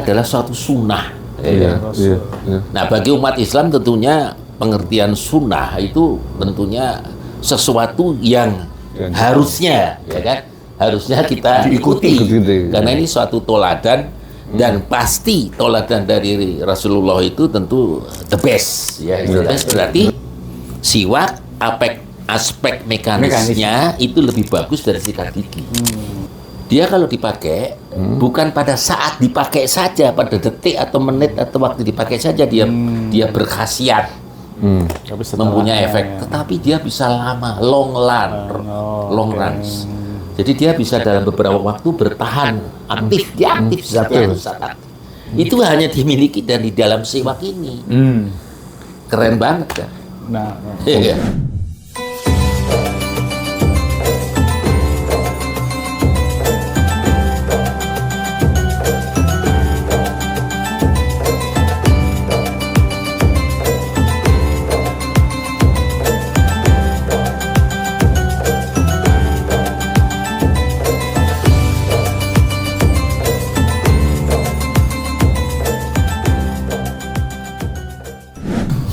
adalah suatu sunnah. Iya. Nah, bagi umat Islam tentunya pengertian sunnah itu tentunya sesuatu yang harusnya, ya kan? Harusnya kita ikuti. Karena ini suatu toladan dan pasti toladan dari Rasulullah itu tentu the best, ya. The best berarti siwak aspek mekanisnya itu lebih bagus dari sikat gigi. Dia kalau dipakai bukan pada saat dipakai saja, pada detik atau menit atau waktu dipakai saja dia berkhasiat, mempunyai efek, tetapi dia bisa lama, long runs. Jadi dia bisa dalam beberapa waktu bertahan aktif, dia aktif saat. Itu hanya dimiliki dan di dalam siwak ini. Keren banget kan? Nah. Iya.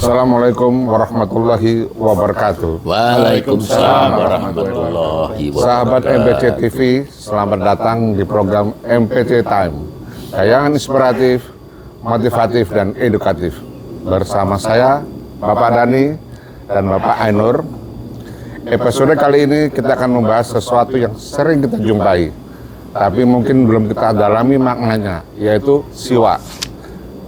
Assalamualaikum warahmatullahi wabarakatuh. Waalaikumsalam warahmatullahi wabarakatuh. Sahabat MPC TV, selamat datang di program MPC Time. Tayangan inspiratif, motivatif, dan edukatif. Bersama saya, Bapak Dani dan Bapak Ainur. Episode kali ini kita akan membahas sesuatu yang sering kita jumpai, tapi mungkin belum kita dalami maknanya, yaitu siwak.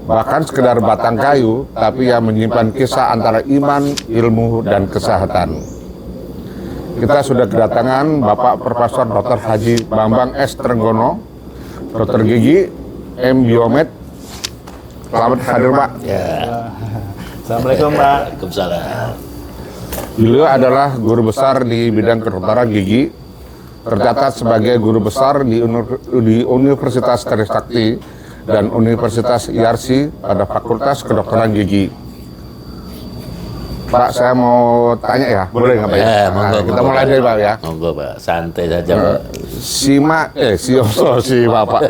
Bahkan sekedar batang kayu, tapi yang menyimpan kisah antara iman, ilmu, dan kesehatan. Kita sudah kedatangan Bapak Profesor Dr. Haji Bambang S. Trenggono, Dokter Gigi, M. Biomed. Selamat hadir, Pak. Ya. Assalamualaikum, Pak. Waalaikumsalam. Beliau adalah guru besar di bidang kedokteran gigi, tercatat sebagai guru besar di Universitas Trisakti dan Universitas IARSI pada Fakultas Kedokteran Gigi. Pak, saya mau tanya ya, boleh nggak Pak? Ya, monggo, kita mulai dari Pak ya. Monggo, Pak. Santai saja, Pak. Siwa Pak.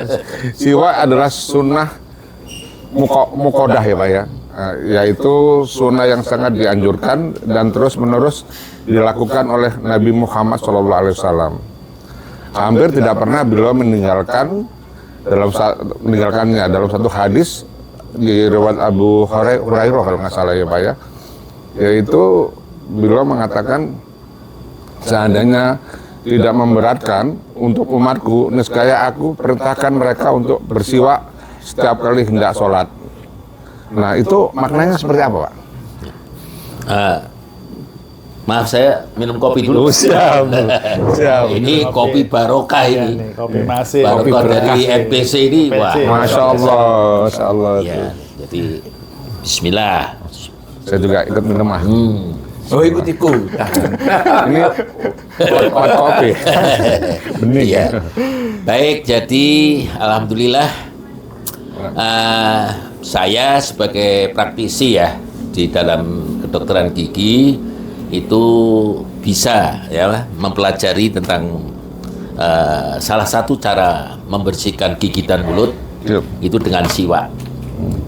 Siwa adalah sunnah mukodah ya Pak ya. Yaitu sunnah yang sangat dianjurkan dan terus-menerus dilakukan oleh Nabi Muhammad SAW. Hampir tidak pernah beliau meninggalkannya dalam satu hadis di riwayat Abu Hurairah kalau nggak salah ya Pak ya, yaitu beliau mengatakan seandainya tidak memberatkan untuk umatku, niscaya aku perintahkan mereka untuk bersiwak setiap kali hendak sholat. Nah itu maknanya seperti apa Pak? Maaf, saya minum kopi dulu. Siap. Ini kopi barokah ini. Kopi masih. Barokah dari MPC ini. Wah, Masya Allah. Ya, jadi Bismillah. Saya juga ikut minum mah. Oh, ikut. Ini buat kopi. Benih ya. Baik, jadi alhamdulillah saya sebagai praktisi ya di dalam kedokteran gigi itu bisa ya mempelajari tentang salah satu cara membersihkan gigi dan mulut itu dengan siwak.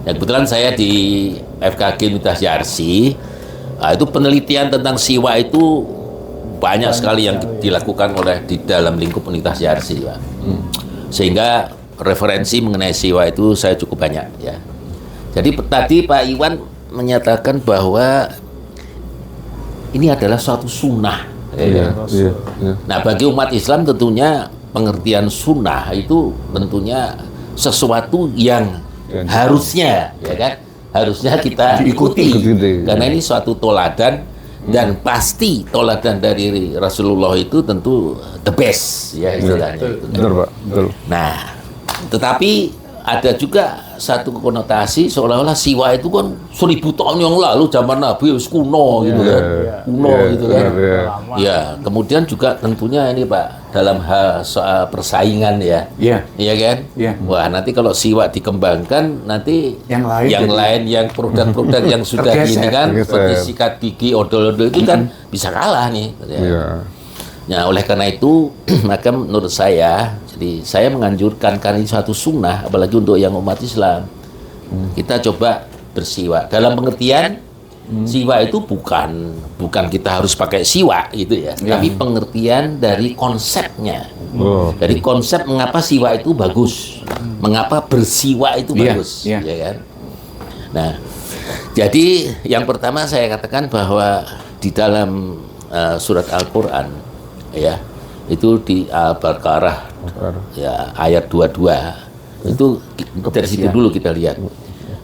Ya, kebetulan saya di FKG Universitas IARSI, itu penelitian tentang siwak itu banyak sekali yang dilakukan oleh di dalam lingkup Universitas IARSI, Pak. Sehingga referensi mengenai siwak itu saya cukup banyak ya. Jadi tadi Pak Iwan menyatakan bahwa ini adalah suatu sunnah. Iya. Nah, bagi umat Islam tentunya pengertian sunnah itu tentunya sesuatu yang harusnya, ya kan? Harusnya kita ikuti. Karena ini suatu toladan dan pasti toladan dari Rasulullah itu tentu the best, ya istilahnya. Betul Pak, betul. Nah, tetapi ada juga satu konotasi seolah-olah siwak itu kan 1000 tahun yang lalu zaman Nabi wis kuno gitu kan. Gitu kan. Ya, kemudian juga tentunya ini Pak dalam hal soal persaingan ya. Iya kan? Wah, nanti kalau siwak dikembangkan nanti yang lain yang produk-produk yang sudah gini kan seperti sikat gigi, odol-odol itu kan bisa kalah nih. Nah, oleh karena itu maka menurut saya Jadi saya menganjurkan karena ini suatu sunnah, apalagi untuk yang umat Islam, kita coba bersiwak. Dalam pengertian siwak itu bukan kita harus pakai siwak gitu ya, tapi pengertian dari konsepnya. Dari konsep mengapa siwak itu bagus, mengapa bersiwak itu bagus, ya kan? Nah, jadi yang pertama saya katakan bahwa di dalam surat Al-Quran, ya, itu di Al-Baqarah, ya, ayat 22, itu dari situ dulu kita lihat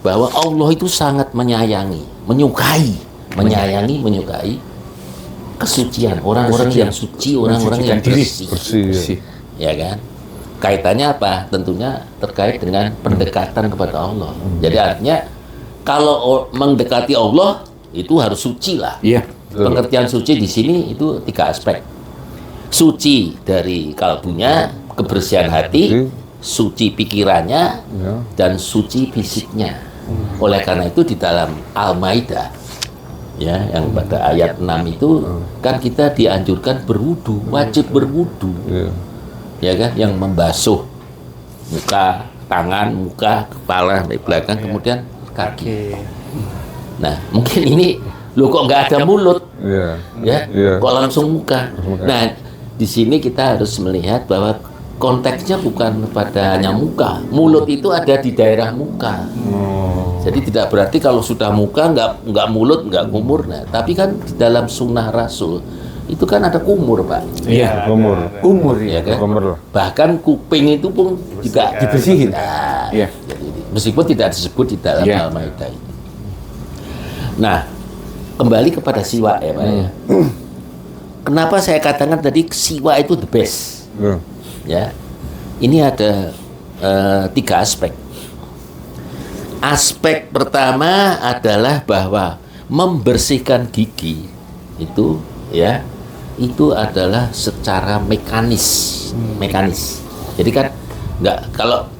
bahwa Allah itu sangat menyukai kesucian, orang-orang yang suci, orang-orang yang bersih, ya kan? Kaitannya apa? Tentunya terkait dengan pendekatan kepada Allah. Jadi artinya kalau mendekati Allah itu harus suci lah. Pengertian suci di sini itu 3 aspek. Suci dari kalbunya, kebersihan hati, suci pikirannya, dan suci fisiknya. Oleh karena itu di dalam Al-Maidah, ya, yang pada ayat 6 itu kan kita dianjurkan berwudu, wajib berwudu, ya kan, yang membasuh muka, tangan, muka, kepala dari belakang, kemudian kaki. Nah, mungkin ini loh kok nggak ada mulut, kok langsung muka. Nah, di sini kita harus melihat bahwa konteksnya bukan pada hanya muka. Mulut itu ada di daerah muka. Jadi tidak berarti kalau sudah muka nggak mulut, nggak kumur. Nah, tapi kan di dalam sunnah Rasul itu kan ada kumur, Pak. Iya, kumur ya kan. Bahkan kuping itu pun juga dibersihin. Nah, jadi, meskipun tidak disebut di dalam Al-Maidah itu. Nah, kembali kepada siwak ya, Pak. Kenapa saya katakan tadi siwak itu the best? Ya, ini ada 3 aspek. Aspek pertama adalah bahwa membersihkan gigi itu, ya, itu adalah secara mekanis. Jadi kan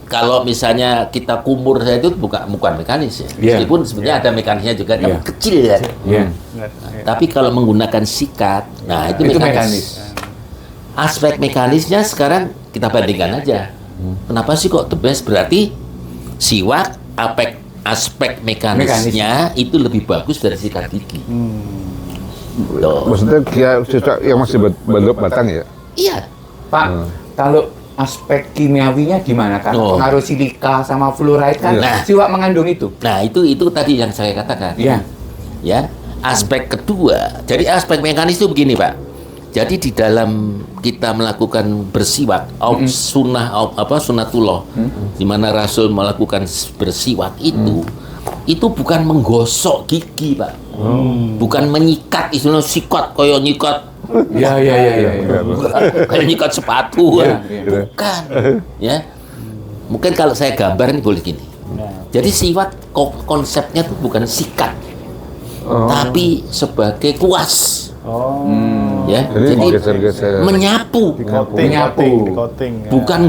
kalau misalnya kita kumur saya itu bukan mekanis ya. Meskipun sebenarnya ada mekanisnya juga, tapi kecil kan. Tapi kalau menggunakan sikat, nah itu mekanis. Aspek mekanisnya sekarang kita bandingkan aja. Kenapa sih kok the best? Berarti siwak aspek mekanisnya itu lebih bagus dari sikat gigi. Maksudnya siwak yang masih bentuk batang ya? Iya. Pak, kalau aspek kimiawinya gimana kan? Pengaruh silika sama fluoride kan? Siwak mengandung itu. Nah, itu tadi yang saya katakan. Ya. Aspek kedua. Jadi aspek mekanis itu begini, Pak. Jadi di dalam kita melakukan bersiwak, sunnatullah, di mana Rasul melakukan bersiwak itu bukan menggosok gigi, Pak. Bukan menyikat, istilahnya sikat kayak nyikat. Ya. Kayak nyikat sepatu. Bukan. Ya. Mungkin kalau saya gambar ini boleh gini. Jadi siwak konsepnya itu bukan sikat, tapi sebagai kuas. Ya, jadi menyapu, bukan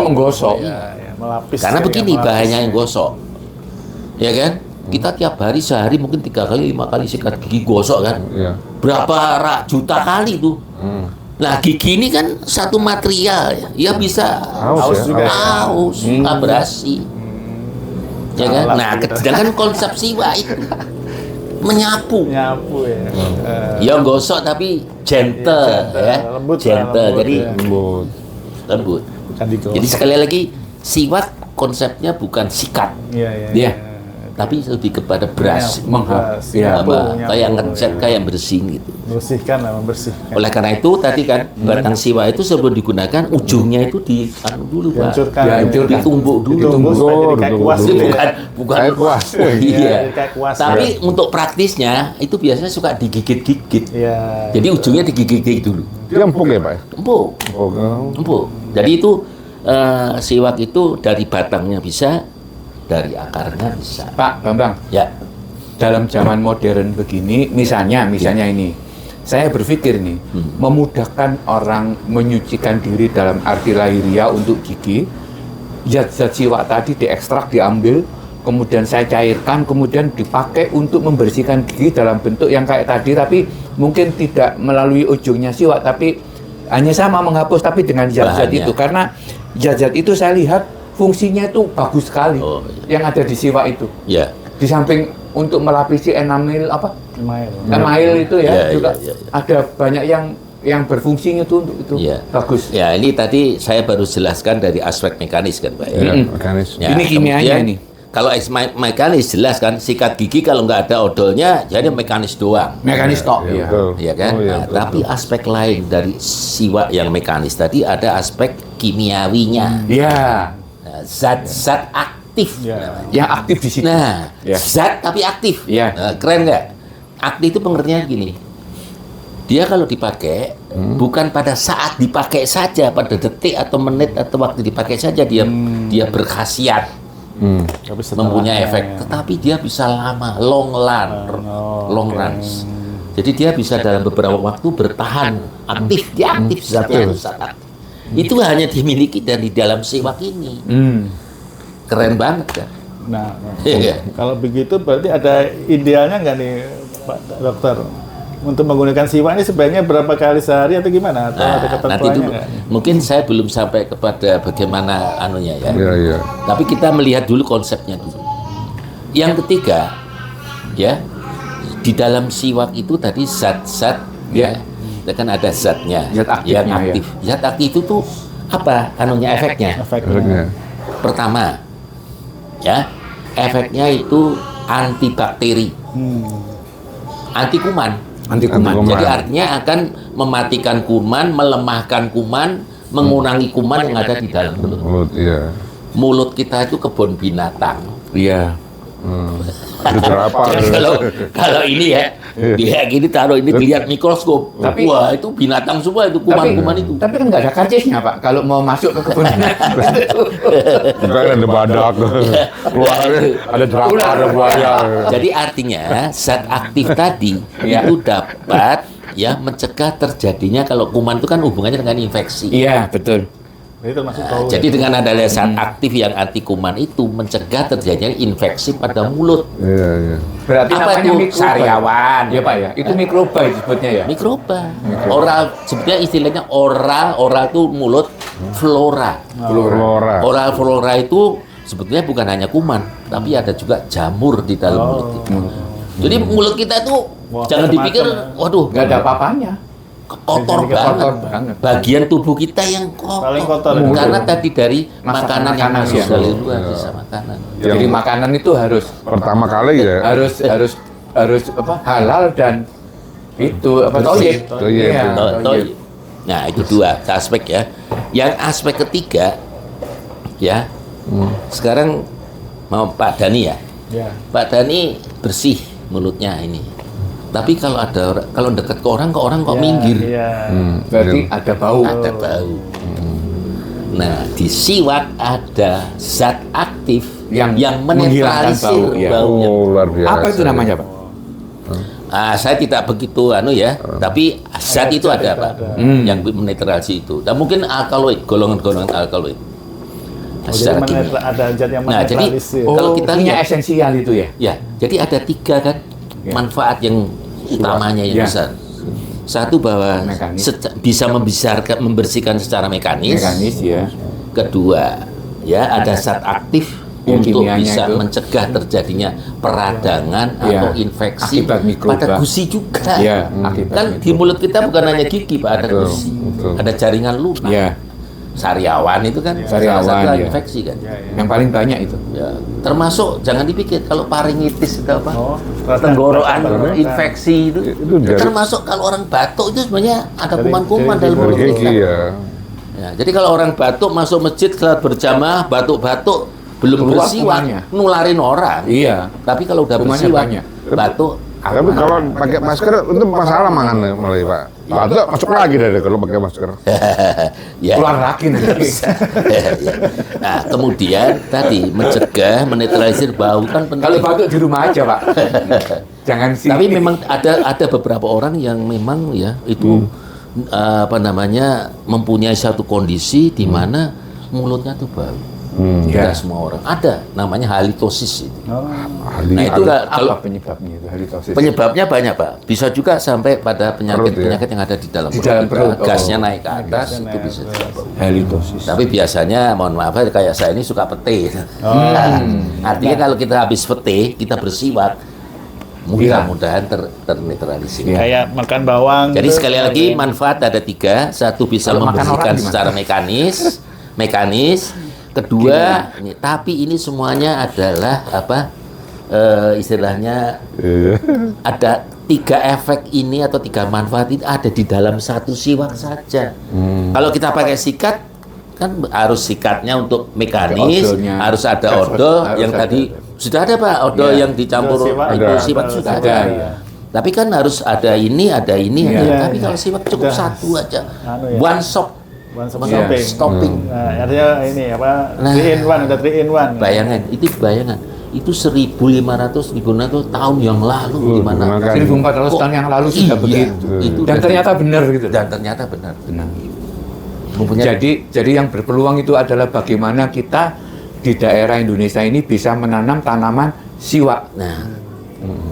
menggosok. Melapis. Karena begini bahayanya yang gosok, ya kan? Kita tiap hari sehari mungkin 3 kali 5 kali sikat gigi gosok kan? Berapa juta kali tuh? Nah, gigi ini kan satu material ya bisa haus, abrasi, ya kan? Nah, sedangkan konsep siwak itu menyapu ya. Ya gosok tapi gentle ya. Gentle. Jadi lembut. Jadi sekali lagi siwak konsepnya bukan sikat. Tapi lebih kepada brush, kayak ngecat, kayak bersihin gitu. Membersihkan. Oleh karena itu tadi kan batang siwak itu sebelum digunakan ujungnya itu dulu, Pak. Ditumbuk dulu. Bukan kuas. Iya. Tapi untuk praktisnya itu biasanya suka digigit-gigit. Jadi ujungnya digigit dulu. Dia empuk ya, Pak? Empuk. Jadi itu siwak itu dari batangnya bisa, dari akarnya bisa. Pak Bambang. Ya. Dalam zaman modern begini, misalnya ini, saya berpikir nih, memudahkan orang menyucikan diri dalam arti lahiriah untuk gigi, zat-zat siwak tadi diekstrak, diambil, kemudian saya cairkan, kemudian dipakai untuk membersihkan gigi dalam bentuk yang kayak tadi, tapi mungkin tidak melalui ujungnya siwak, tapi hanya sama menghapus, tapi dengan zat-zat itu. Karena zat-zat itu saya lihat fungsinya itu bagus sekali. Oh, Yang ada di siwak itu. Ya. Di samping untuk melapisi enamel email itu ya, juga ada banyak yang berfungsi itu untuk itu. Ya. Bagus. Ya, ini tadi saya baru jelaskan dari aspek mekanis kan, Pak. Ya, mekanis. Ya, Ini kimianya kemudian, ini. Kalau mekanis jelas kan, sikat gigi kalau nggak ada odolnya, jadi mekanis doang. Mekanis tok. Ya, Ya. betul. Ya kan? Oh, iya, Nah, betul. tapi aspek lain dari siwak yang mekanis tadi ada aspek kimiawinya. Ya. Nah, zat-zat aktif. Ya. Yang aktif di situ. Nah, Ya. zat tapi aktif. Ya. Nah, keren nggak? Aktif itu pengertiannya gini. Dia kalau dipakai, bukan pada saat dipakai saja, pada detik atau menit atau waktu dipakai saja dia berkhasiat, Tapi mempunyai setelahnya, efek. ya. Tetapi dia bisa lama, long oke. runs. Jadi dia bisa dalam beberapa waktu bertahan aktif, dia aktif zatnya itu zat aktif. Itu hanya dimiliki dari dalam siwak ini. Keren banget kan? Nah, Iya. kalau begitu berarti ada idealnya nggak nih Pak Dokter? Untuk menggunakan siwak ini sebaiknya berapa kali sehari atau gimana? Atau ada Nah, nanti ketentuannya dulu. nggak? Mungkin saya belum sampai kepada bagaimana anunya ya. Iya, iya. Tapi kita melihat dulu konsepnya dulu. Yang ketiga, ya, di dalam siwak itu tadi zat-zat, ya, kan ada zatnya, Zat aktifnya, yang aktif. Zat aktif itu tuh apa? Anunya efeknya. Efeknya. Pertama, ya, efeknya itu antibakteri, anti kuman. Anti kuman. Anti-kuman. Jadi artinya akan mematikan kuman, melemahkan kuman, mengurangi kuman yang ada di dalam mulut. Mulut, iya. Mulut kita itu kebun binatang. Iya. Itu apa? Jadi kalau ini ya, dia gini taruh ini dilihat mikroskop. Tapi- Wah, itu binatang semua itu kuman-kuman itu. Tapi kan nggak ada karcisnya Pak kalau mau masuk ke kebun binatang. Bukan ada badak. Keluarnya ada jerapah, ada buaya. Jadi artinya zat aktif tadi Iya. itu dapat ya mencegah terjadinya kalau kuman itu kan hubungannya dengan infeksi. Iya, betul. Jadi termasuk Nah, jadi dengan adanya zat aktif yang anti kuman itu mencegah terjadinya infeksi pada mulut. Iya, iya. Berarti Apa namanya itu? mikroba. Sariawan. Ya Pak ya. Itu mikroba disebutnya ya. Mikroba. Oral sebetulnya istilahnya oral itu mulut flora. Flora. Oral flora itu sebetulnya bukan hanya kuman, tapi ada juga jamur di dalam mulut itu. Jadi mulut kita itu Wah, jangan macam-macam dipikir, ya. waduh, Nggak ada apa-apanya. kotor Jadi banget. kotor banget. Bagian tubuh kita yang kotor. Paling kotor. Karena tadi dari makanan yang makanan, masuk ya. dari luar sisa makanan. Jadi makanan itu harus Pertama kali ya. harus apa? Halal dan itu apa? Toyib. Toyib. Iya, Toyib. Nah, itu dua aspek ya. Yang aspek ketiga ya. Sekarang mau Pak Dani ya. Ya. Pak Dani bersih mulutnya ini. Tapi kalau kalau dekat ke orang kok Ya, minggir. Iya. Berarti ada bau. Ada bau. Nah, di siwak ada zat aktif Yang menetralisir menghilangkan bau, ya. baunya. Oh, luar biasa. Apa itu namanya Pak? Saya tidak begitu ya, tapi zat itu ada Pak, yang menetralisir itu. Dan mungkin alkaloid, golongan-golongan alkaloid. Oh, jadi ada zat yang Nah, jadi- menetralisir. Kalau kita punya lihat- esensial itu ya. Ya, jadi ada tiga kan Ya. manfaat yang utamanya yang Ya. besar. Satu bahwa Mekanis. bisa membersihkan secara mekanis. Mekanis ya. Kedua, ya ada zat aktif Yang untuk kimianya bisa itu. mencegah terjadinya peradangan Ya. atau infeksi Akibat mikroba. pada gusi juga. Ya, akibat Kan di mulut kita bukan hanya gigi, Pak, ada Betul, gusi, betul. ada jaringan lunak. Ya. Sariawan itu kan Sariawan, salah satu ya. infeksi kan. Yang paling banyak itu. Ya, termasuk jangan dipikir kalau faringitis itu apa? Oh, Tenggorokan, tenggorokan. infeksi itu. Itu dari- Termasuk kalau orang batuk itu sebenarnya ada Dari- kuman-kuman dari dalam timur mulut Gigi kita. ya. Ya, jadi kalau orang batuk masuk masjid salat berjamaah batuk-batuk belum Keluar bersiwak kumannya. nularin orang. Iya. Tapi kalau udah Kumannya bersiwak banyak. batuk Tapi kalau pakai masker itu masalah mangan mulai Pak. Batuk masuk lagi dari kalau pakai masker. ya. Keluar lagi nanti. Ya. Nah, kemudian tadi mencegah menetralisir bau kan penting. Kalau batuk di rumah aja Pak. Jangan sih. Tapi memang ada beberapa orang yang memang ya itu apa namanya mempunyai satu kondisi di mana mulutnya tuh bau. Tidak semua orang. Ada namanya halitosis itu. Ahli- Nah, itu kalau Apa penyebabnya itu halitosis? penyebabnya banyak, Pak. Bisa juga sampai pada penyakit-penyakit yang ada di dalam Di dalam perut. Gasnya Oh. naik ke atas Gasnya itu naik bisa. ke atas. Halitosis. Tapi biasanya, mohon maaf, kayak saya ini suka pete. Artinya kalau kita habis pete, kita bersiwak, mudah-mudahan ternetralisir. Iya. Kayak makan bawang. Jadi gitu, sekali lagi manfaat ada 3. Satu, bisa Kalau makan membersihkan orang gimana? secara mekanis. Kedua, tapi ini semuanya adalah istilahnya ada 3 efek ini atau 3 manfaat itu ada di dalam satu siwak saja. Kalau kita pakai sikat, kan harus sikatnya untuk mekanis, Odolnya. harus ada Harus odol yang ada. tadi sudah ada, Pak, odol Iya. yang dicampur Odol siwak itu ada. siwak sudah Ada, ada. iya. Tapi kan harus ada ini, ada. Iya, Tapi iya. kalau siwak cukup Udah. satu aja, Anu ya. one shot, One stop Iya. shopping. stopping. Nah, artinya ini apa? Nah. 3 in 1, ada 3 in 1. Bayangan, itu 1.500, 1.600 tahun yang lalu gimana? Maka- 1400 tahun yang lalu sudah Iya, begitu. itu Dan udah- ternyata benar gitu. dan ternyata benar. Benar. Mempunyai- Jadi yang berpeluang itu adalah bagaimana kita di daerah Indonesia ini bisa menanam tanaman siwak. Nah,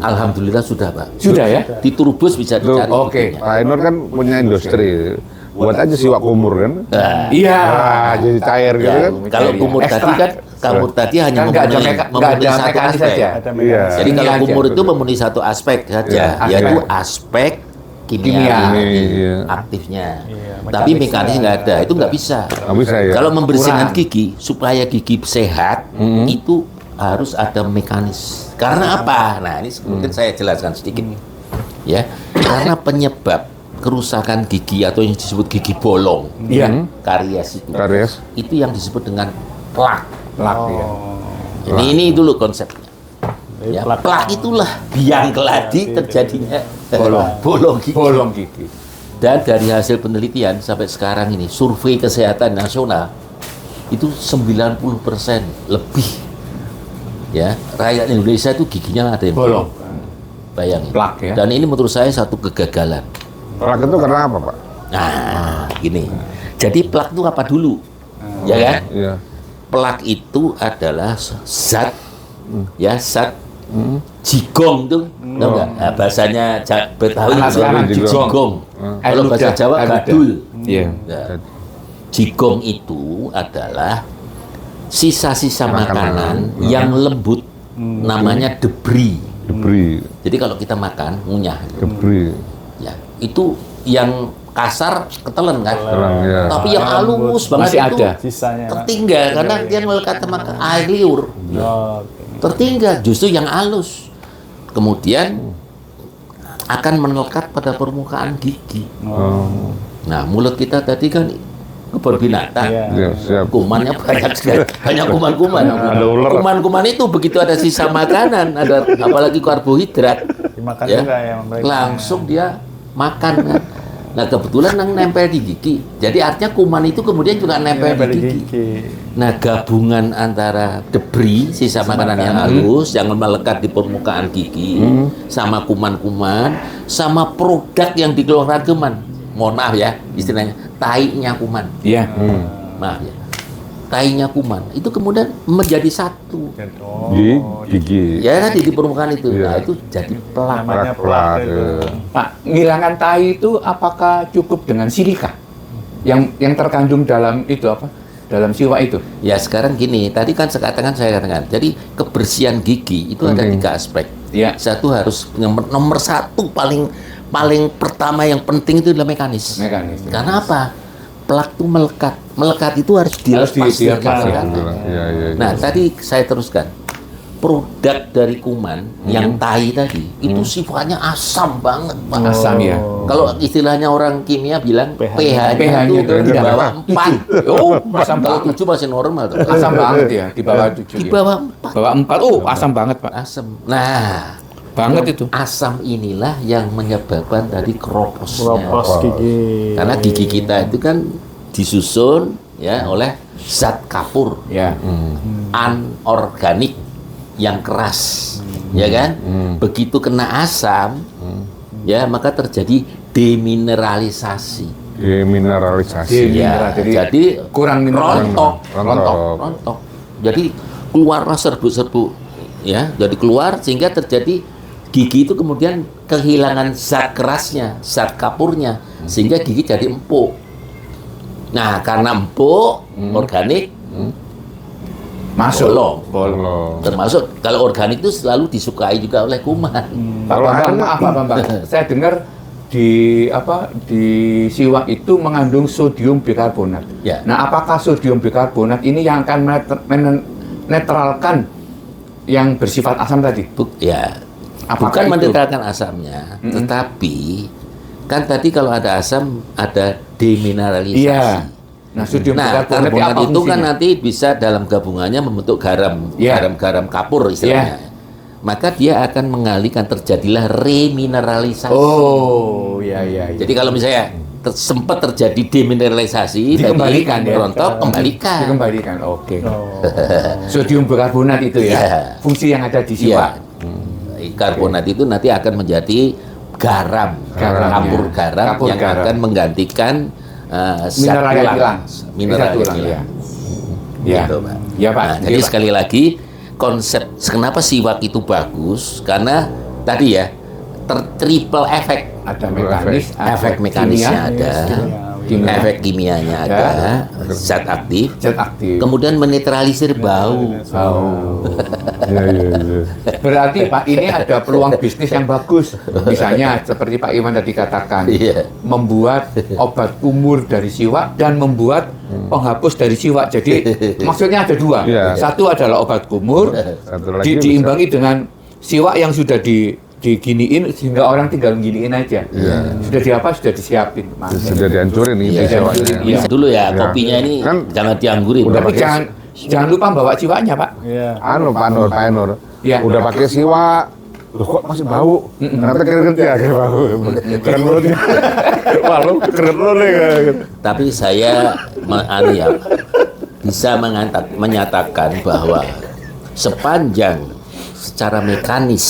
alhamdulillah sudah, Pak. Sudah ya? Di Trubus bisa Tuh, dicari. oke. buktinya. Pak Ainur kan punya industri. Buat aja siwak kumur kan. Nah, Iya. Wah, jadi cair gitu ya, kan. kalau Iya. kumur tadi Ekstrak. kan, kumur tadi hanya Kan nggak ada memenuhi, nggak memenuhi ada satu mekanis aspek. saja. Ada Iya. mekanis. Jadi Ini kalau aja. kumur itu memenuhi satu aspek saja, Iya, yaitu aspek. aspek kimia, Kimia. Iya. aktifnya. Iya, Tapi mekanisnya mekanis nggak ada, itu nggak bisa. Nggak bisa ya. Kalau membersihkan Kurang. gigi supaya gigi sehat, itu harus ada mekanis. Karena apa? Nah, ini mungkin saya jelaskan sedikit. Ya, karena penyebab kerusakan gigi atau yang disebut gigi bolong, Iya. karies Karies. itu yang disebut dengan plak. Plak ya. Ini dulu konsepnya. Jadi Ya, plak. plak itulah biang keladi terjadinya Bolong. bolong gigi. Bolong gigi. Dan dari hasil penelitian sampai sekarang ini, survei kesehatan nasional itu 90% lebih ya rakyat Indonesia itu giginya ada yang Bolong. Bayangin. Plak ya. Dan ini menurut saya satu kegagalan. Plak itu karena apa, Pak? Nah, gini. Jadi plak itu apa dulu? Ya kan? Iya. Plak itu adalah zat zat jigong tuh, tahu nggak? Nah, bahasanya Betawi Anak itu sekarang jigong. jigong. Kalau bahasa Jawa Eluda. gadul. Iya. Nah, jigong itu adalah sisa-sisa makanan yang lembut, namanya debris. Debris. Jadi kalau kita makan ngunyah, Debris. ya itu yang kasar ketelen kan, Terang, ya. tapi yang halus banget Masih itu ada. Sisanya. Pak. tertinggal karena dia melekat sama air liur. Oh, oke. Tertinggal justru yang halus, kemudian akan melekat pada permukaan gigi. Oh. Nah, mulut kita tadi kan kebun binatang, Iya. Iya, siap. kumannya banyak sekali, banyak kuman-kuman. Ada ular. Kuman-kuman itu begitu ada sisa makanan, ada apalagi karbohidrat, Dimakan ya, juga ya mereka. langsung dia makan kan. Nah, kebetulan yang nempel di gigi, jadi artinya kuman itu kemudian juga nempel Nempel di di gigi. gigi. Nah, gabungan antara debris, sisa makanan yang halus, yang melekat di permukaan gigi, sama kuman-kuman, sama produk yang dikeluarkan kuman. Mohon maaf ya, istilahnya, tainya kuman. Iya. Maaf ya. Tainya kuman, itu kemudian menjadi satu. Oh, Di gigi. Ya tadi di permukaan itu. Iya. Nah, itu jadi plak. namanya Plak, plak plak, itu. ya. Pak, ngilangkan tai itu apakah cukup dengan silika? Yang terkandung dalam itu apa? Dalam siwak itu. Ya sekarang gini, tadi kan saya katakan, jadi kebersihan gigi itu ada Penting. 3 aspek. Iya. Satu harus nomor 1 paling pertama yang penting itu adalah mekanis. Mekanis. Karena apa? Plak itu melekat. Melekat itu harus dilepas. dilepas, dari ya. makanan. Iya, iya. Nah, tadi saya teruskan. Produk dari kuman yang tai tadi itu sifatnya asam banget, Pak. Asam ya. Kalau istilahnya orang kimia bilang pH-nya pH-nya itu itu di tidak bawah 4. Oh, asam banget. 7 masih normal tuh. Asam banget ya di bawah 7. Di bawah 4 Bawah 4. Oh, asam banget, Pak. asam. Nah, Banget itu. asam inilah yang menyebabkan tadi kroposnya. Kropos gigi. Karena gigi kita itu kan disusun ya oleh zat kapur Ya. anorganik yang keras, ya kan? Begitu kena asam, ya maka terjadi demineralisasi. Demineralisasi. Demi- Ya, Jadi jadi kurang mineral. rontok, Rontok. rontok. Jadi keluarlah serbuk-serbuk, ya. Jadi keluar sehingga terjadi gigi itu kemudian kehilangan zat kerasnya, zat kapurnya, sehingga gigi jadi empuk. Nah, karena empuk, organik, Masuk. Bolong. termasuk kalau organik itu selalu disukai juga oleh kuman. Pak Bambang, maaf Pak Bambang. Saya dengar di siwak itu mengandung sodium bikarbonat. Ya. Nah, apakah sodium bikarbonat ini yang akan menetralkan yang bersifat asam tadi? Ya, Apakah bukan itu? menetralkan asamnya, tetapi kan tadi kalau ada asam ada demineralisasi. Iya. Nah, sodium Nah, bikarbonat karbonat apa itu kan fungsinya? nanti bisa dalam gabungannya membentuk garam, Iya. garam kapur istilahnya. Maka dia akan mengalihkan, terjadilah remineralisasi. Oh, ya. Jadi kalau misalnya sempat terjadi demineralisasi, Dikembalikan tadi ya? rontok, kembalikan. Dikembalikan, oke. Oh. Sodium bikarbonat itu ya, Iya. fungsi yang ada di siwak. Iya. Karbonat itu nanti akan menjadi garam, Garamnya. kapur garam Kapur yang garam. akan menggantikan zat Mineral yang tulang. hilang. Mineral Zat yang tulang, hilang. Ya. Gitu, Pak. Ya, Pak. Nah, Iya, jadi Pak. sekali lagi konsep kenapa siwak itu bagus karena tadi ya triple efek, Ada mekanis, efek mekanisnya ada, kimia. efek kimianya ada, zat aktif, zat aktif. kemudian menetralisir bau. Oh. Iya. Berarti Pak ini ada peluang bisnis yang bagus. Misalnya seperti Pak Iwan tadi katakan, Iya. membuat obat kumur dari siwak dan membuat penghapus dari siwak. Jadi maksudnya ada dua. Iya. Satu adalah obat kumur, Satu lagi bisa- diimbangi dengan siwak yang sudah diginiin sehingga orang tinggal giniin aja. Sudah sudah disiapin. Mantap. Sudah dihancurin nih Iya, siwaknya. iya. Dulu ya, Iya. kopinya ini Kan jangan dianggurin. udah Tapi pakai- jangan lupa bawa siwaknya, Pak. Iya. Pak Nur. Iya. Udah pakai siwak. Loh kok masih bau? Ternyata keren ya kayak bau. Keren banget ya. Wah, lu keren lu nih. Tapi saya bisa menyatakan bahwa sepanjang secara mekanis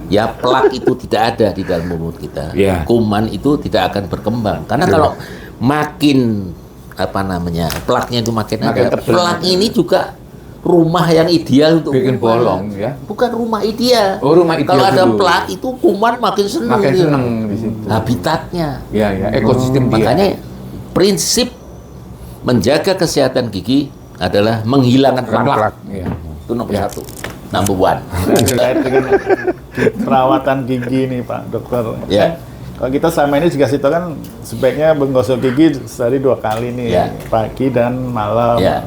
ya plak itu tidak ada di dalam mulut kita, Iya. kuman itu tidak akan berkembang karena kalau makin plaknya itu makin Makin ada, tebal. plak ini juga rumah yang ideal untuk Bikin kuman. bolong, ya. Bukan rumah ideal. Oh, rumah ideal Kalau ada dulu. plak itu kuman makin senang. Makin dia. seneng di situ. Habitatnya. Ya, ekosistem dia. Makanya prinsip menjaga kesehatan gigi adalah menghilangkan plak. Plak. Iya. Itu nomor satu, number one. Terkait dengan perawatan gigi nih Pak Dokter. Ya. Kalau kita selama ini dikasih tahu kan sebaiknya menggosok gigi sehari 2 kali nih, Ya. pagi dan malam. Ya.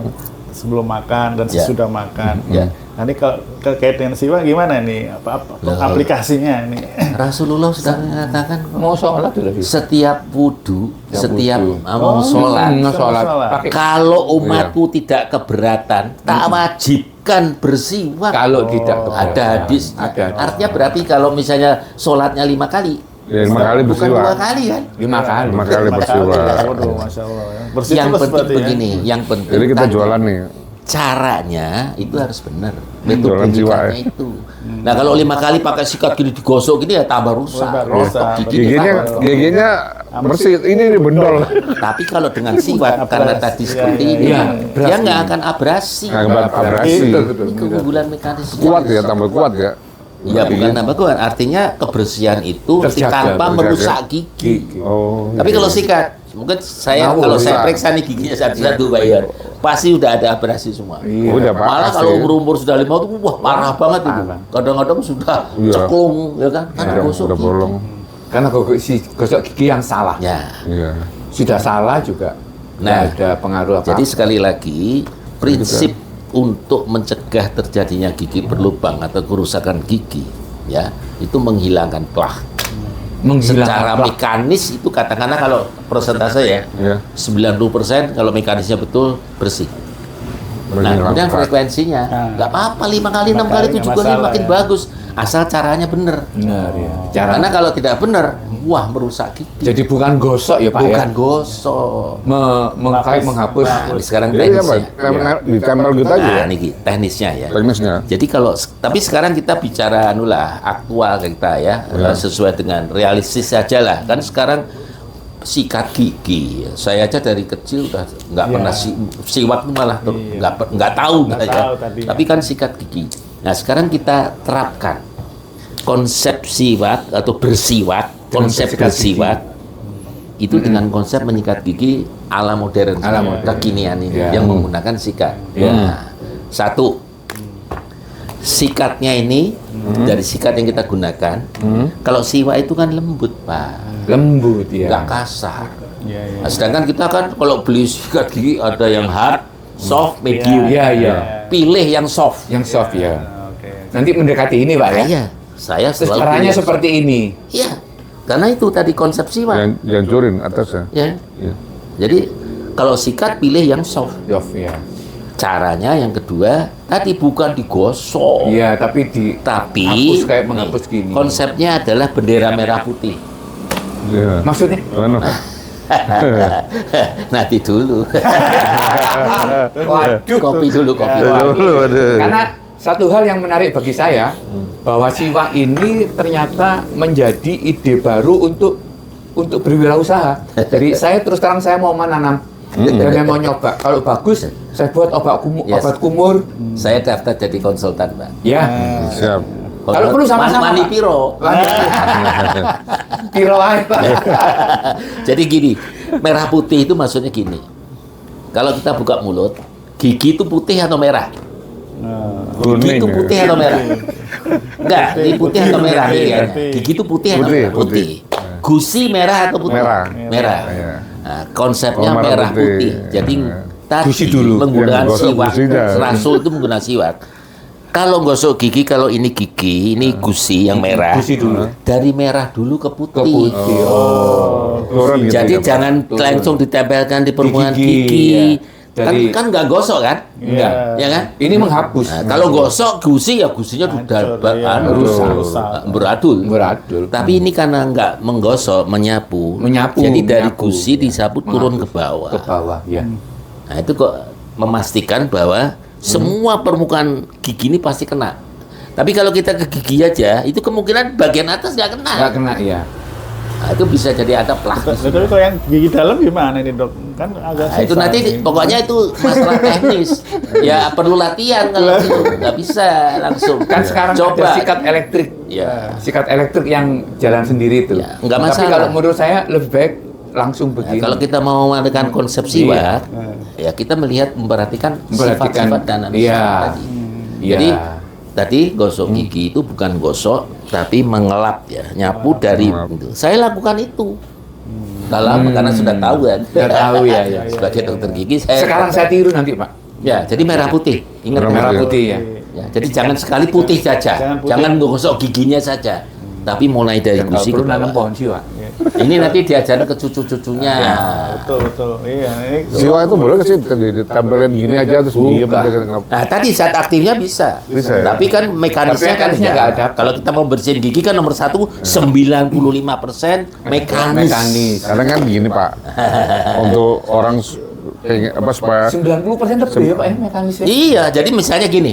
Sebelum makan dan Ya. sesudah makan. Ya. Nanti kalau terkait dengan siwak gimana nih? Apa Lah. aplikasinya nih? Rasulullah sudah mengatakan kok, Mau sholat udah bisa. setiap wudu, setiap wudu. mau sholat, Sholat. sholat. Pakai kalau umatku tidak keberatan, tak wajibkan bersiwak. kalau tidak keberatan. Ada hadis. Ada. Artinya berarti kalau misalnya sholatnya 5 kali, Ya, 5 kali bukan 2 bersiwak. kali kan? 5 kali. 5 kali bersiwak. Waduh, Masya Allah. Ya. Bersih Yang terus penting berarti ya. begini, yang penting Jadi kita tadi, jualan nih. caranya itu harus benar. Jualan jiwa, ya. itu. Nah kalau 5 kali pakai sikat gini digosok gini ya tambah rusak. Tambah Rontok rusak. giginya. Giginya bersih. Ini bendol. Tapi kalau dengan siwak karena tadi Iya, seperti iya, ini, iya. dia nggak akan abrasi. Nggak abrasi. Ini keunggulan mekanisme. Kuat ya, tambah kuat ya. Ya bukan tambah kuat, artinya kebersihan itu Terjaga, tanpa terjaga. merusak gigi. Oh. Tapi kalau sikat, mungkin saya Ngawur, kalau saya rusak. periksa nih giginya satu-satu bayar, pasti udah ada abrasi semua. Udah Pak. Malah pasti. kalau umur sudah 5 itu wah parah banget itu. Kadang-kadang sudah Iya. ceklung ya kan, karena gosok udah gigi. bolong. Karena gosok gigi yang salah. Ya. Iya. Sudah salah juga. Nah, nggak ada pengaruh apa. Jadi sekali lagi prinsip untuk mencegah terjadinya gigi berlubang atau kerusakan gigi ya itu menghilangkan plak. Secara mekanis itu katakanlah kalau persentase ya Iya. 90% kalau mekanisnya betul bersih. Nah, Menghilangkan kemudian plak. frekuensinya nggak apa-apa 5 kali, 6 kali, 7 kali masalah, makin ya. bagus asal caranya benar. benar ya. Cara Karena kalau tidak benar, wah merusak gigi. jadi bukan gosok ya Pak Bukan ya. gosok. Menghapus. Nah, sekarang Jadi apa? teknisnya. Ditempel gitu aja ya. Nah, ini teknisnya ya. Teknisnya. Jadi kalau tapi sekarang kita bicara aktual kita ya, sesuai dengan realistis saja lah. Kan sekarang sikat gigi. Saya aja dari kecil udah nggak pernah siwak itu malah nggak tahu Nggak ya. tahu tadinya. Tapi kan sikat gigi. Nah sekarang kita terapkan konsep siwak atau bersiwak, konsep sikat bersiwak itu dengan konsep menyikat gigi ala modern, kekinian ini yang menggunakan sikat. Nah, satu, sikatnya ini dari sikat yang kita gunakan. Kalau siwak itu kan lembut, Pak. Lembut ya. Nggak kasar. Iya, iya. Nah, sedangkan kita kan kalau beli sikat gigi ada yang hard, soft, medium. Iya. Pilih yang soft. Yang soft ya. Oke. Nanti mendekati ini Pak ya. Iya, saya Terus selalu caranya pilih yang seperti ini. soft. Iya, karena itu tadi konsep siwak. Jancurin atasnya. Ya. Iya. Jadi kalau sikat pilih yang soft. Soft ya. Caranya yang kedua tadi bukan digosok, Iya, tapi tapi hapus kayak menghapus gini. konsepnya adalah bendera merah putih. Iya. Maksudnya? Mana? Nanti dulu. Waduh. Kopi dulu, kopi. Karena satu hal yang menarik bagi saya bahwa siwak ini ternyata menjadi ide baru untuk berwirausaha. Jadi saya terus terang saya mau menanam dan saya mau nyoba. Kalau bagus, saya buat obat kumur. Saya daftar jadi konsultan, Pak. Ya. Siap. Kalau perlu sama-sama, Mani Pak. piro. Piro aja, Pak. Jadi gini, merah putih itu maksudnya gini. Kalau kita buka mulut, gigi itu putih atau merah? Gigi itu putih atau merah? Enggak, ini putih atau merah ya. Gigi itu putih atau merah? Putih. Gusi merah atau putih? Merah. Merah. Iya. Nah, konsepnya Oh, merah merah putih. putih. Jadi tadi Gusi dulu. menggunakan Yang gosok siwak. gusinya. Rasul itu menggunakan siwak. Kalau gosok gigi, kalau ini gigi, ini gusi yang merah. Gusi dulu. Dari merah dulu ke putih. Ke putih. Turun gitu Jadi ya, Pak? jangan langsung ditempelkan di permukaan Di gigi, gigi. ya. Kan Jadi- kan nggak gosok kan? Enggak. Ya kan? Ini menghapus. Nah, kalau gosok gusi ya gusinya sudah rusak. beradul. Beradul. Tapi ini karena nggak menggosok, menyapu. Menyapu, Jadi dari menyapu. gusi disapu turun ke bawah. Ke bawah, ya. Nah, itu kok memastikan bahwa semua permukaan gigi ini pasti kena. Tapi kalau kita ke gigi aja, itu kemungkinan bagian atas nggak kena. Enggak kena ya. Nah, itu bisa jadi ada plastis. Tapi kalau yang gigi dalam gimana ini, Dok? Kan agak Nah, itu susah nanti nih. pokoknya itu masalah teknis. Ya perlu latihan kalau itu nggak bisa langsung. Kan sekarang coba. ada sikat elektrik. Ya. Sikat elektrik yang jalan sendiri itu. Ya, nggak Tapi masalah. kalau menurut saya lebih baik langsung Nah, begini. kalau kita mau mengadakan konsep siwak, ya kita melihat memperhatikan sifat-sifat dan iya. tadi. Iya. Jadi tadi gosok gigi itu bukan gosok, tapi mengelap ya, nyapu dari itu. Saya lakukan itu. Udah lama karena sudah tahu kan. Sudah tahu ya, ya. Sebagai dokter gigi saya. Sekarang saya tiru nanti, Pak. Ya, jadi merah putih. Ingat Merah putih ya. Ya, jadi jangan sekali putih saja. Jangan putih. Jangan gosok giginya saja. Tapi mulai dari Dan kalau gusi ke perlu nanam bawah. pohon siwak. Ini nanti diajarin ke cucu-cucunya. Betul. Iya, ini Siwa itu boleh nggak sih ditempelin gini aja terus diem aja. Nah, tadi saat aktifnya bisa. Bisa, ya? Tapi kan mekanisnya Tapi mekanisnya enggak. nggak ada. Kalau kita mau bersihin gigi kan nomor 1 95% mekanis. Mekanis. Karena kan gini Pak, untuk orang pengen apa supaya 90% lebih ya, Pak, ya, mekanisnya. Iya, jadi misalnya gini.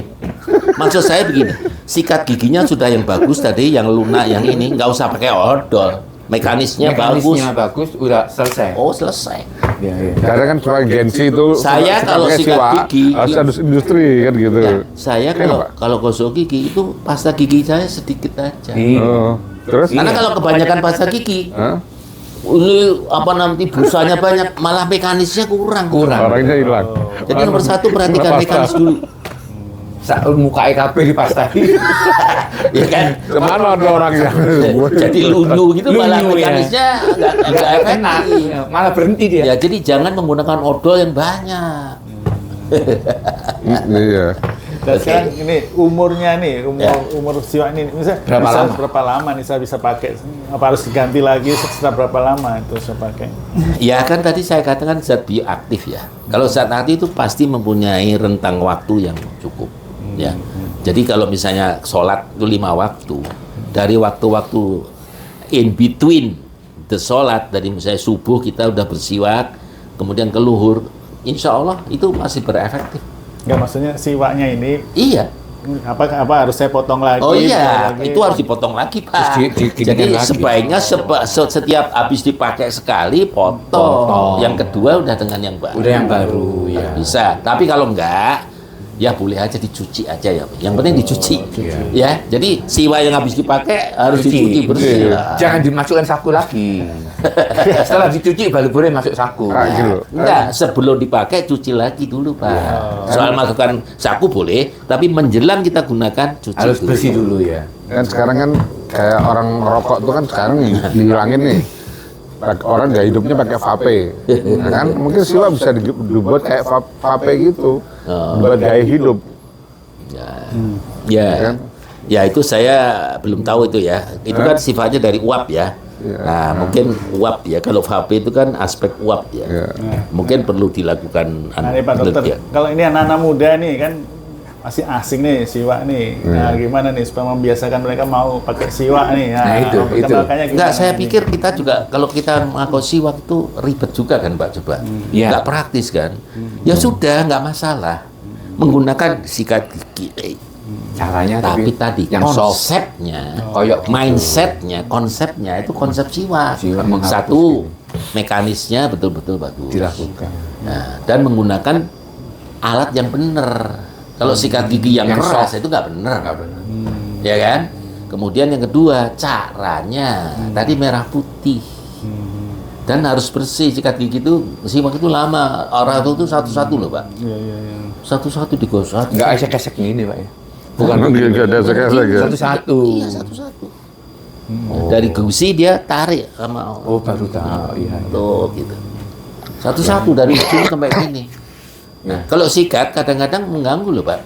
Maksud saya begini, sikat giginya sudah yang bagus tadi, yang lunak, yang ini nggak usah pakai odol. Mekanisnya bagus, udah selesai. Oh, selesai. Ya, ya. karena kan supaya gengsi itu Saya suka kalau pakai sikat siwa, gigi, harus ada industri kan gitu. Ya, saya Iya, Pak. kalau gosok gigi itu pasta gigi saya sedikit aja. Iya. Oh, terus Karena kalau kebanyakan pasta gigi, Hah? ini apa nanti busanya banyak, malah mekanisnya kurang. Orangnya hilang. Jadi nomor 1 perhatikan Pasta. mekanis dulu, Muka EKB dipastai. ya kan? Kemana ada orang yang Jadi lunyu gitu malah Lunyu, ya. mekanisnya nggak Enak. efektif. Malah berhenti dia. Ya jadi jangan menggunakan odol yang banyak. Iya. Dan sekarang ini umurnya nih, Ya. umur siwak ini, misalnya Berapa lama? berapa lama nih saya bisa pakai? Apa harus diganti lagi setelah berapa lama itu saya pakai? Ya kan tadi saya katakan zat bioaktif ya. Kalau zat aktif itu pasti mempunyai rentang waktu yang cukup. Ya. Jadi kalau misalnya sholat itu 5 waktu, dari waktu-waktu in between the sholat, dari misalnya subuh kita udah bersiwak, kemudian ke luhur, insya Allah itu masih berefektif. Nggak, maksudnya siwaknya ini Iya. apa harus saya potong lagi? Oh iya, lagi? itu harus dipotong lagi, Pak. Terus diginikan Jadi lagi. sebaiknya setiap habis dipakai sekali potong. Yang kedua udah dengan yang baru. Udah yang baru, ya. Bisa. Tapi kalau enggak, ya boleh aja dicuci aja ya. Yang penting dicuci. Ya. Jadi siwa yang habis dipakai harus dicuci bersih. Jangan dimasukkan saku lagi. Setelah dicuci baru boleh masuk saku. Gitu. Enggak, sebelum dipakai cuci lagi dulu, Pak. Soal masukkan saku boleh, tapi menjelang kita gunakan cuci Harus dulu. bersih dulu ya. Kan sekarang kan kayak orang rokok tuh kan sekarang dihilangin nih. Orang gaya hidupnya pakai vape, nah, kan mungkin siwa bisa dibuat kayak vape gitu, buat gaya hidup. Ya. Kan? Ya itu saya belum tahu itu ya. Itu kan sifatnya dari uap ya. Nah, mungkin uap ya. Kalau vape itu kan aspek uap ya. Mungkin perlu dilakukan Nah, ini Pak Dokter, penelitian. kalau ini anak-anak muda nih kan masih asing nih siwa nih. Nah, gimana nih supaya membiasakan mereka mau pakai siwa nih? Nah, itu. perkenalkannya Enggak, gimana saya nih? pikir kita juga kalau kita mengaku siwak itu ribet juga kan, Pak, coba. Iya. Nggak praktis kan. Ya sudah, nggak masalah. Menggunakan sikat gigi. Caranya Tapi tadi yang soft. konsepnya, Koyok gitu. mindsetnya, konsepnya itu konsep siwak. Siwak menghapus Satu, mekanisnya betul-betul bagus. dilakukan. Nah, dan menggunakan alat yang benar. Kalau sikat gigi yang Yang keras soft. itu nggak benar. Nggak benar. Ya kan? Kemudian yang kedua, caranya. Tadi merah putih. Dan harus bersih. Sikat gigi itu, siwak itu lama. Orang itu satu-satu loh, Pak. Iya. Satu-satu digosok. Nggak esek-esek gini Pak ya. Bukan nggak ada esek-esek ya. Satu-satu. Iya, satu-satu. Dari gusi dia tarik sama Oh baru tahu. Iya. tuh gitu. Satu-satu dari ujung sampai sini. Nah, kalau sikat kadang-kadang mengganggu loh, Pak.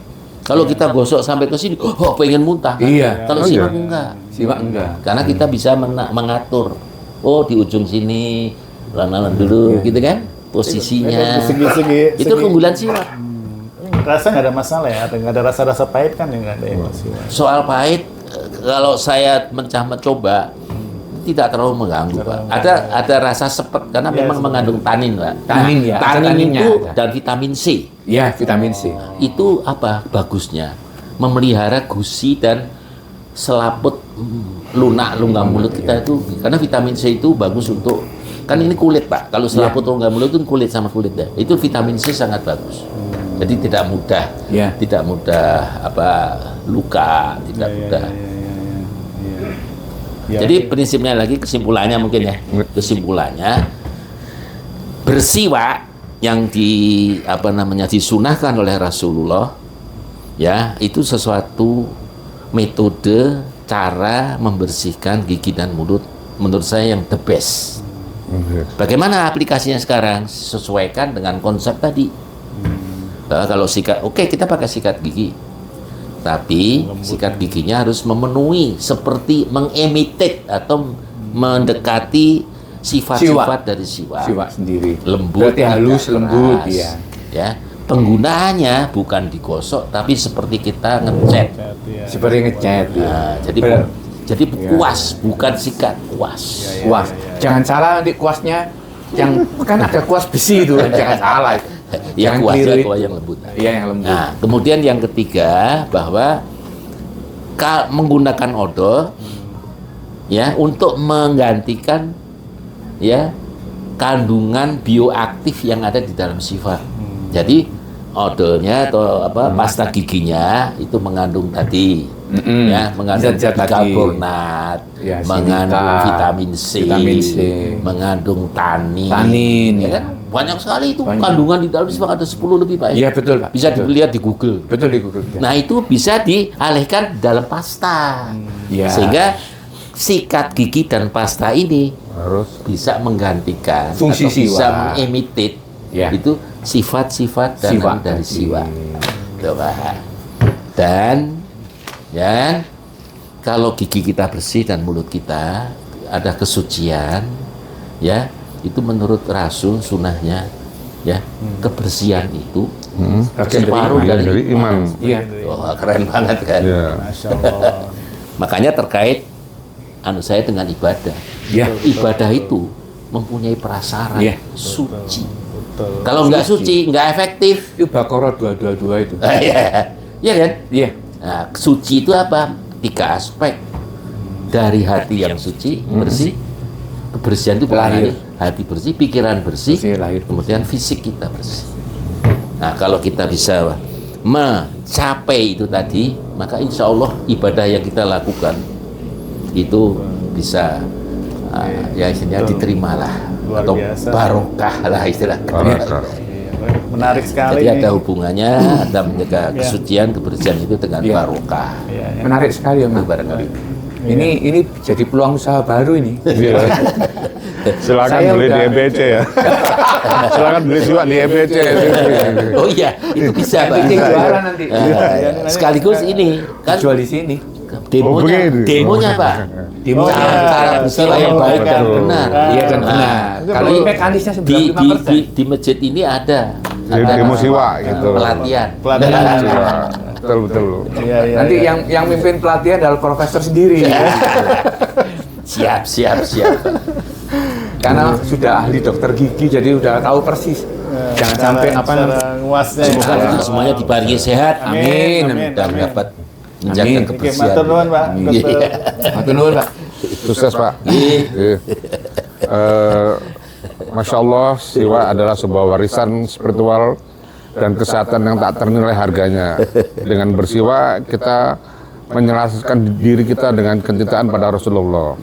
Kalau kita gosok sampai ke sini, oh pengen muntah. Kan? Iya. Kalau Oh, siwak iya. enggak. Siwak enggak. Karena kita bisa mengatur. Oh, di ujung sini pelan-pelan dulu gitu kan posisinya. Segi-segi. Itu keunggulan siwak. Rasa nggak ada masalah ya, nggak ada rasa-rasa pahit kan ya nggak ada ya Mas siwa. Soal pahit, kalau saya mencoba tidak terlalu mengganggu, Pak. Ada rasa sepet karena Ya, memang sepet. mengandung tanin, Pak. Tanin ya, ada Tanin taninnya itu ada. dan vitamin C. Ya vitamin C. Itu apa bagusnya? Memelihara gusi dan selaput lunak lungga mulut kita itu, karena vitamin C itu bagus untuk, kan ini kulit, Pak. Kalau selaput lungga mulut itu kulit sama kulit ya. Itu vitamin C sangat bagus. Jadi tidak mudah, Ya. tidak mudah luka, tidak mudah. Ya, Jadi prinsipnya lagi, kesimpulannya mungkin ya, kesimpulannya bersiwak yang disunahkan oleh Rasulullah ya, itu sesuatu metode cara membersihkan gigi dan mulut menurut saya yang the best. Bagaimana aplikasinya sekarang? Sesuaikan dengan konsep tadi. Kalau sikat, oke, kita pakai sikat gigi, tapi sikat giginya harus memenuhi seperti mengimitate atau mendekati sifat-sifat dari siwak. Siwak sendiri. Lembut, Berarti halus, tidak lembut, keras. ya. Ya, penggunaannya bukan digosok, tapi seperti kita ngecat. Seperti ngecat. Ya. Nah, jadi kuas, bukan sikat, kuas. Kuas. Jangan salah nanti kuasnya yang kan ada kuas besi itu kan, jangan salah. Ya, Jangan kuasnya keliru. kuas yang lembut. Iya yang lembut. Nah, kemudian yang ketiga bahwa menggunakan odol ya untuk menggantikan ya kandungan bioaktif yang ada di dalam siwak. Jadi odolnya atau pasta giginya itu mengandung tadi ya, mengandung Zat-zat tadi. bikarbonat, Ya, mengandung silika, vitamin C, mengandung tanin. Tanin, ya ya. kan? Banyak sekali itu Banyak. kandungan di dalam siwak, ada 10 lebih, Pak. Iya betul Pak. Bisa Betul. dilihat di Google. Betul di Google. Nah, itu bisa dialihkan dalam pasta. Ya. Sehingga sikat gigi dan pasta ini Harus bisa menggantikan Fungsi atau bisa siwak. mengimitate Ya. itu sifat-sifat Siwak dari tadi. siwak. Tuh, Pak. Dan ya, kalau gigi kita bersih dan mulut kita ada kesucian, ya, itu menurut Rasul sunnahnya, ya, kebersihan itu Bagian dari separuh bagian dari dari iman. Iya. Wah, keren banget kan. Ya. Masya Allah. Makanya terkait saya dengan ibadah. Ya. Ibadah itu mempunyai prasyarat Iya. suci. Betul. Kalau nggak suci, nggak efektif. Itu Baqarah 222 itu. Iya, iya kan? Iya. Nah, suci itu apa? 3 aspek. Dari hati yang suci, bersih. Kebersihan itu Lahir. hati bersih, pikiran bersih, Bersih, lahir kemudian fisik kita bersih. Nah, kalau kita bisa mencapai itu tadi, maka insya Allah ibadah yang kita lakukan itu bisa ya istilahnya diterima lah, Luar atau biasa. barokah lah istilahnya. Barokah. Menarik sekali. Jadi ini. ada hubungannya, ada menjaga kesucian, kebersihan itu dengan Iya. barokah. Iya, iya. Menarik sekali ya, Mas. Barangkali. Ini jadi peluang usaha baru ini. Silakan Saya beli di udah- EBC ya. Silakan beli juga di EBC. Oh iya, itu bisa Pak. Bikin jualan nanti. Sekaligus ini kan Jual di sini. demonya, begini. demonya Pak. Demo Oh, iya. Cara peristiwa yang baik dan Betul. benar. Iya dan benar. Itu Kalau perlu- ini mekanisnya Di 95%. di masjid ini ada Demo siwa gitu. pelatihan. Pelatihan. Siwa. Betul. Iya, iya, Nanti iya. yang mimpin pelatihan adalah profesor sendiri. Siap. Karena sudah ahli dokter gigi, jadi udah tahu persis. Jangan sampai apa cara nguasnya. Semoga kita semuanya dibarengi sehat. Amin. Dan dapat menjaga Amin. Oke, kebersihan. matur nuwun, Pak. Dokter. Iya. Matur nuwun, Pak. Sukses Pak. Iya. Masya Allah, siwa adalah sebuah warisan spiritual dan kesehatan yang tak ternilai harganya. Dengan bersiwa, kita menyelaraskan diri kita dengan kecintaan pada Rasulullah.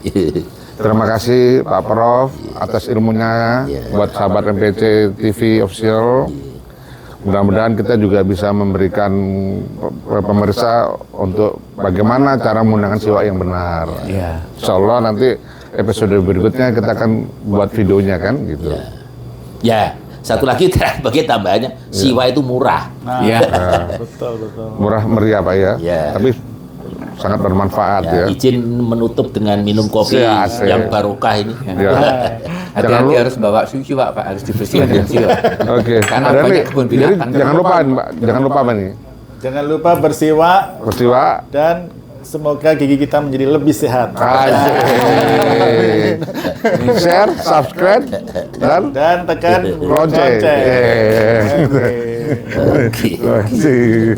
Terima kasih Pak Prof atas ilmunya buat sahabat MPC TV Official. Mudah-mudahan kita juga bisa memberikan pemirsa untuk bagaimana cara menggunakan siwak yang benar. Iya. Insya Allah nanti episode berikutnya kita akan buat videonya kan gitu. Ya, satu lagi bagi tambahannya, siwa itu murah. Nah, Iya. betul. Murah meriah Pak ya. Ya. Tapi sangat bermanfaat ya. Izin menutup dengan minum kopi Siap, siap. yang barokah ini. Ya. Hati-hati Jangan lu- harus bawa suci, Pak. Harus dibersihkan dengan siwa. Oke. Karena Ada banyak nih, kebun jadi binatang. jangan lupa Mbak, jangan lupa apa nih? Jangan lupa bersiwa Bersiwa. dan semoga gigi kita menjadi lebih sehat. Asik. Share, subscribe, dan tekan lonceng. lonceng. Yeay. Oke. Oke. Asik.